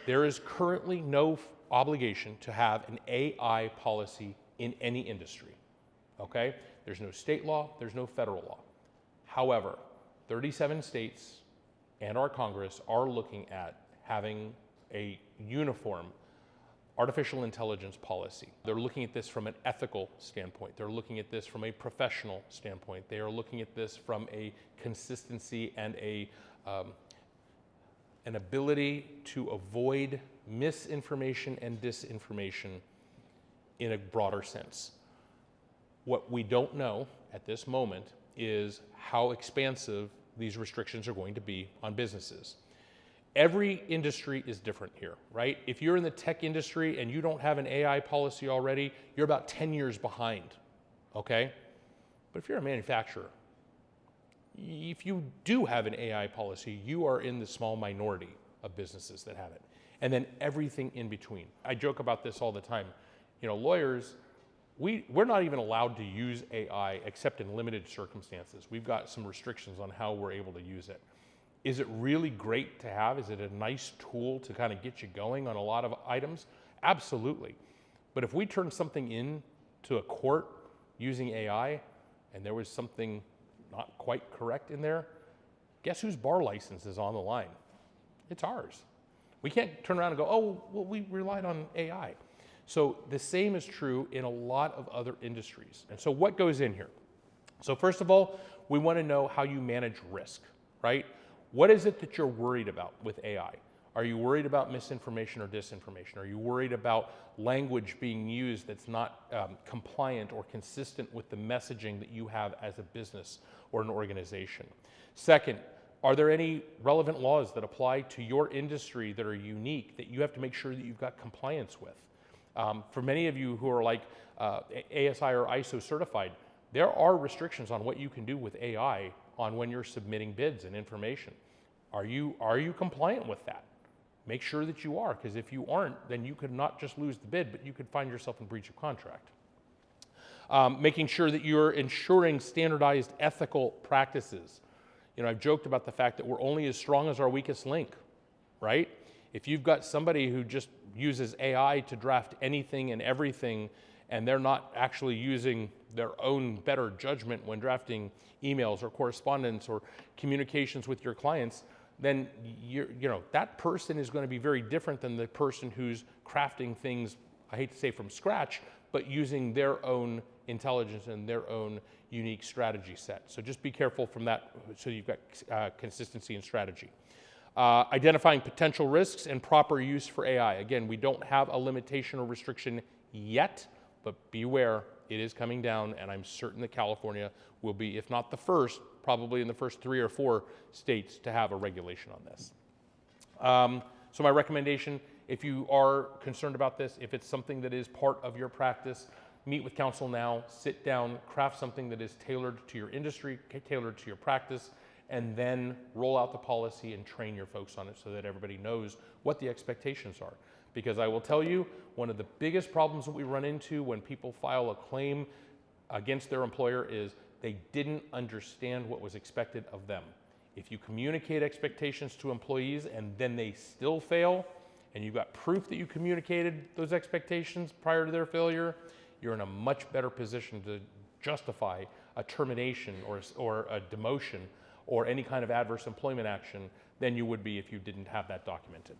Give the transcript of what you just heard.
There is currently no obligation to have an AI policy in any industry, okay? There's no state law, there's no federal law. However, 37 states and our Congress are looking at having a uniform artificial intelligence policy. They're looking at this from an ethical standpoint. They're looking at this from a professional standpoint. They are looking at this from a consistency and an ability to avoid misinformation and disinformation in a broader sense. What we don't know at this moment is how expansive these restrictions are going to be on businesses. Every industry is different here, right? If you're in the tech industry and you don't have an AI policy already, you're about 10 years behind, okay? But if you're a manufacturer, if you do have an AI policy, you are in the small minority of businesses that have it. And then everything in between. I joke about this all the time. You know, lawyers, we're not even allowed to use AI except in limited circumstances. We've got some restrictions on how we're able to use it. Is it really great to have? Is it a nice tool to kind of get you going on a lot of items? Absolutely. But if we turn something in to a court using AI and there was something not quite correct in there, guess whose bar license is on the line? It's ours. We can't turn around and go, oh, well, we relied on AI. So the same is true in a lot of other industries. And so what goes in here? So first of all, we want to know how you manage risk, right? What is it that you're worried about with AI? Are you worried about misinformation or disinformation? Are you worried about language being used that's not compliant or consistent with the messaging that you have as a business or an organization? Second, are there any relevant laws that apply to your industry that are unique that you have to make sure that you've got compliance with? For many of you who are like ASI or ISO certified, there are restrictions on what you can do with AI on when you're submitting bids and information. Are you compliant with that? Make sure that you are, because if you aren't, then you could not just lose the bid, but you could find yourself in breach of contract. Making sure that you're ensuring standardized ethical practices. You know, I've joked about the fact that we're only as strong as our weakest link, right? If you've got somebody who just uses AI to draft anything and everything, and they're not actually using their own better judgment when drafting emails or correspondence or communications with your clients, then you know that person is going to be very different than the person who's crafting things, I hate to say from scratch, but using their own intelligence and their own unique strategy set. So just be careful from that so you've got consistency and strategy. Identifying potential risks and proper use for AI. Again, we don't have a limitation or restriction yet, but beware, it is coming down, and I'm certain that California will be, if not the first, probably in the first 3 or 4 states to have a regulation on this. So my recommendation, if you are concerned about this, if it's something that is part of your practice, meet with counsel now, sit down, craft something that is tailored to your industry, tailored to your practice, and then roll out the policy and train your folks on it so that everybody knows what the expectations are. Because I will tell you, one of the biggest problems that we run into when people file a claim against their employer is they didn't understand what was expected of them. If you communicate expectations to employees and then they still fail, and you've got proof that you communicated those expectations prior to their failure, you're in a much better position to justify a termination or a demotion or any kind of adverse employment action than you would be if you didn't have that documented.